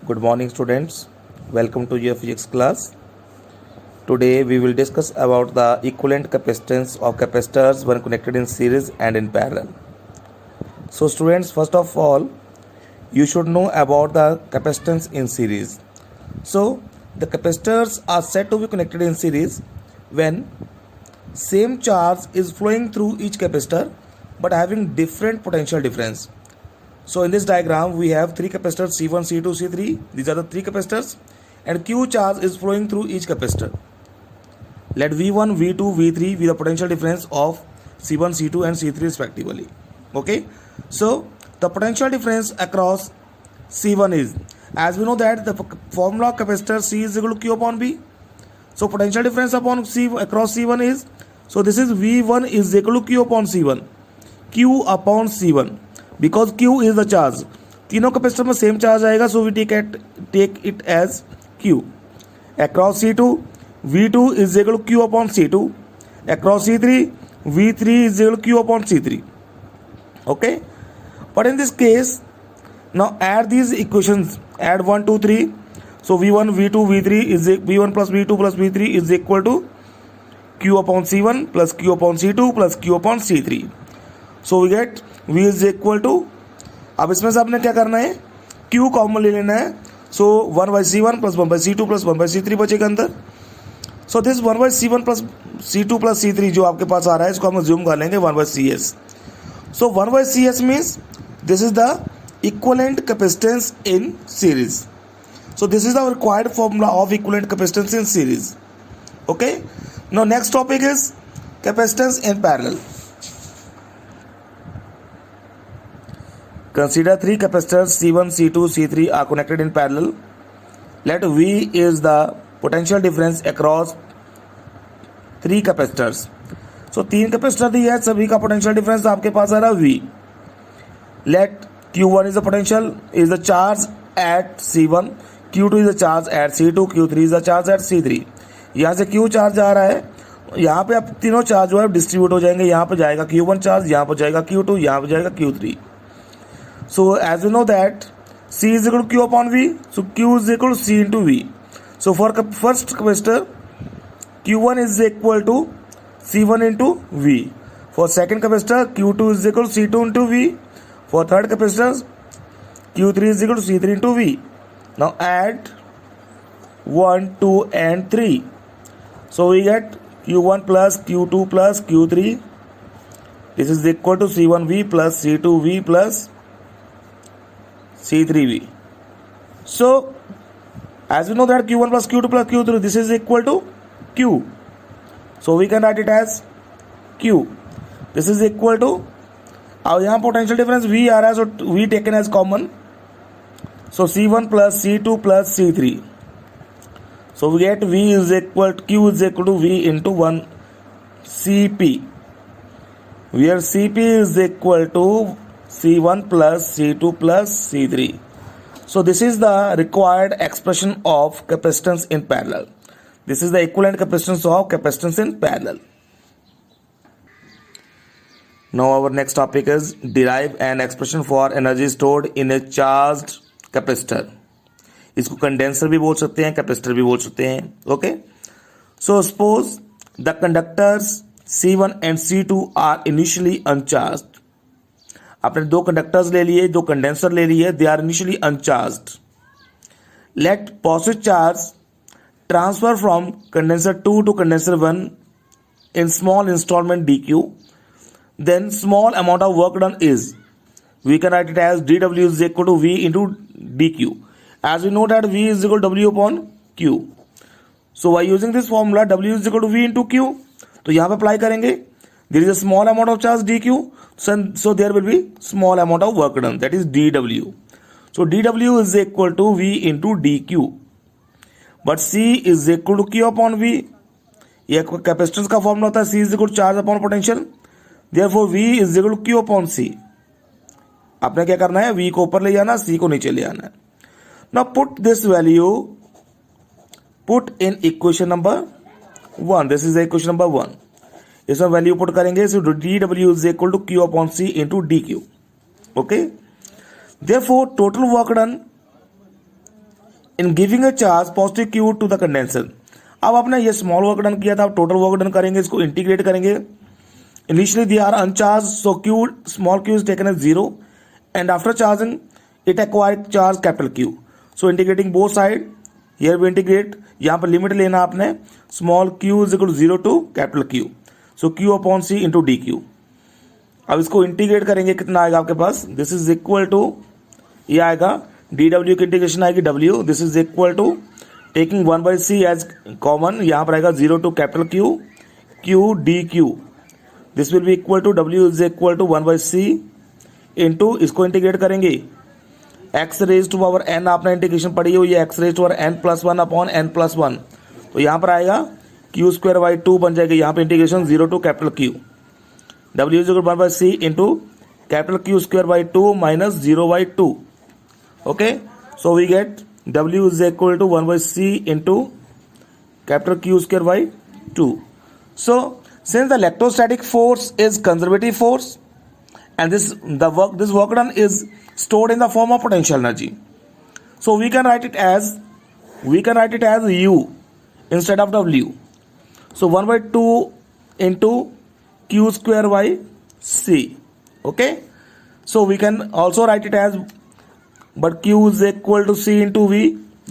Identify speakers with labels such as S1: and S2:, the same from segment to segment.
S1: Good morning, students. Welcome to your physics class. Today we will discuss about the equivalent capacitance of capacitors when connected in series and in parallel. So students, first of all, you should know about the capacitance in series. So the capacitors are said to be connected in series when same charge is flowing through each capacitor but having different potential difference. So in this diagram we have three capacitors C1, C2, C3. These are the three capacitors and Q charge is flowing through each capacitor. Let V1, V2, V3 be the potential difference of C1, C2 and C3 respectively. Okay. So the potential difference across C1 is, as we know that the formula of capacitor C is equal to Q upon B. So potential difference upon C across C1 is, so this is V1 is equal to Q upon C1. Q upon C1. Because Q is the charge, तीनों capacitor में same charge आएगा, so we take it as Q. Across C2 V2 is equal Q upon C2. Across C3 V3 is equal Q upon C3. Okay, but in this case now add these equations, add 1 2 3. So V1 V2 V3 is V1 plus V2 plus V3 is equal to Q upon C1 plus Q upon C2 plus Q upon C3. So we get V is equal to, अब इसमें से आपने क्या करना है, Q common ले लेना है. सो 1/C1 plus 1/C2 plus 1/C3 बचेगा अंदर. So this 1/C1 plus C2 plus C3 जो आपके पास आ रहा है इसको हम ज्यूम कर लेंगे 1/CS. So 1/CS means this is the equivalent capacitance in series. So this is the required formula of equivalent capacitance in series. Okay, now next topic is capacitance in parallel. Consider three capacitors C1, C2, C3 are connected in parallel. Let V is the potential difference across three capacitors. So तीन capacitor दिए हैं, सभी का potential difference आपके पास आ रहा है V. Let Q1 is the potential is the charge at C1, Q2 is the charge at C2, Q3 is the charge at C3. यहाँ से Q चार्ज आ रहा है, यहाँ पे अब तीनों चार्ज जो है डिस्ट्रीब्यूट हो जाएंगे. यहाँ पे जाएगा Q1 चार्ज, यहाँ पे जाएगा Q2, यहाँ पे जाएगा Q3. So as we know that C is equal to Q upon V, so Q is equal to C into V. So for first capacitor, Q1 is equal to C1 into V. For second capacitor, Q2 is equal to C2 into V. For third capacitor, Q3 is equal to C3 into V. Now add 1, 2 and 3. So we get Q1 plus Q2 plus Q3. This is equal to C1V plus C2V plus C3V. So as we know that Q1 plus Q2 plus Q3, this is equal to Q. So we can write it as Q. This is equal to, अब यहाँ potential difference V आ रहा है, so V taken as common. So C1 plus C2 plus C3. So we get V is equal to Q is equal to V into 1 CP, where CP is equal to C1 plus C2 plus C3. So this is the required expression of capacitance in parallel. This is the equivalent capacitance of capacitance in parallel. Now our next topic is derive an expression for energy stored in a charged capacitor. इसको condenser भी बोल सकते हैं, capacitor भी बोल सकते हैं. Okay, so suppose the conductors C1 and C2 are initially uncharged. आपने दो कंडक्टर्स ले लिए, दो कंडेंसर ले लिए, they are initially uncharged. Let positive charge transfer from condenser 2 to condenser 1 in small installment dq. Then small amount of work done is, we can write it as dw is equal to v into dq. As we know that v is equal to w upon q. So by using this formula w is equal to v into q, तो यहाँ पे apply करेंगे. There is a small amount of charge dq, so there will be small amount of work done, that is dw. So dw is equal to v into dq, but c is equal to q upon v. ये capacitance का formula होता है, c is equal to charge upon potential. therefore v is equal to q upon c. आपने क्या करना है, v को ऊपर ले जाना, c को नीचे ले आना है. Now put this value, put in equation number 1. This is the equation number 1. इसमें वैल्यू पुट करेंगे, so dw is equal to q upon c into dq. Okay, therefore total work done in giving a charge positive Q to the condenser. अब आपने ये small work done किया था, अब total work done करेंगे, इसको integrate करेंगे। Initially they are uncharged, so Q small Q is taken as 0 and after charging it acquire charge capital Q. So integrating both side, here we integrate, यहाँ पर limit लेना आपने, small Q is equal to 0 to capital Q, so Q upon C into D Q. अब इसको integrate करेंगे, कितना आएगा आपके पास, दिस इज इक्वल टू, ये आएगा डी डब्ल्यू की इंटीग्रेशन आएगी W, this is equal to taking 1/c as common, यहाँ पर आएगा 0 to capital Q, Q D Q, this will be equal to W is equal to 1/c into, इसको integrate करेंगे X raise to power N, आपने integration पढ़ी हुई है, X raise to power N plus 1 upon N plus 1, तो यहाँ पर आएगा क्यू स्क्वायर बाई 2 बन जाएगा, यहाँ पे integration 0 to capital Q, W is equal 1/c into capital Q square by 2 minus 0/2, okay, so we get W is equal to 1/c into capital Q square by 2. So, since the electrostatic force is conservative force and this work done is stored in the form of potential energy, so we can write it as U instead of W. So 1/2 into Q square by C. Okay. So we can also write it as, but Q is equal to C into V.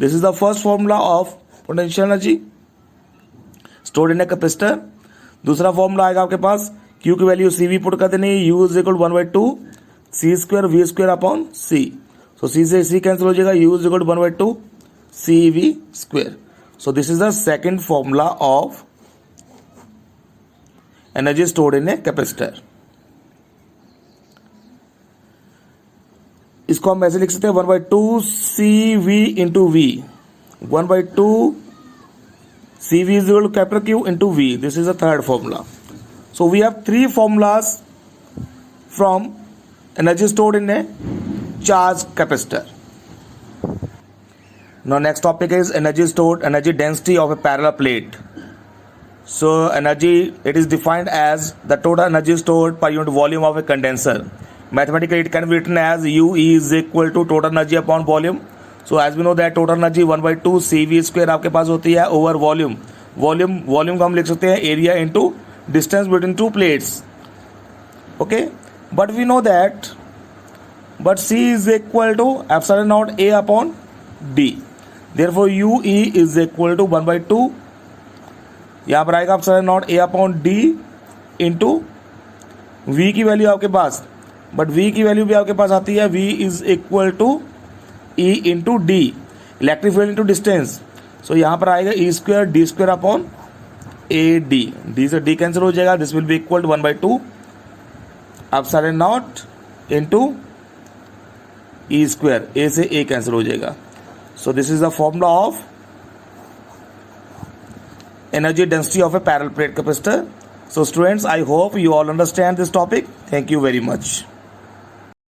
S1: This is the first formula of potential energy stored in a capacitor. दूसरा formula आएगा आपके पास, Q की value CV put कर देनी, U is equal to 1/2 C square V square upon C. So C से C cancel हो जाएगा, U is equal to 1/2 CV square. So this is the second formula of energy stored in a capacitor. इसको हम ऐसे लिख सकते हैं 1/2 CV into V, 1/2 CV is equal to capital Q into V, this is the third formula. So we have 3 formulas from energy stored in a charge capacitor. Now next topic is energy density of a parallel plate. So energy, it is defined as the total energy stored per unit volume of a condenser. Mathematically it can be written as UE is equal to total energy upon volume. So as we know that total energy 1/2 CV square आपके पास होती है over volume. Volume को हम लिख सकते हैं area into distance between two plates. Okay, but we know that C is equal to epsilon naught A upon D. Therefore UE is equal to 1/2, यहाँ पर आएगा epsilon naught A upon D into V की value आपके पास, but V की value भी आपके पास आती है, V is equal to E into D, electric field into distance. So यहाँ पर आएगा E square D square upon A D, D से डी कैंसिल हो जाएगा, this will be equal to 1/2 epsilon naught into E square, A से A cancel हो जाएगा. So this is the formula of energy density of A parallel plate capacitor. So students, I hope you all understand this topic. Thank you very much.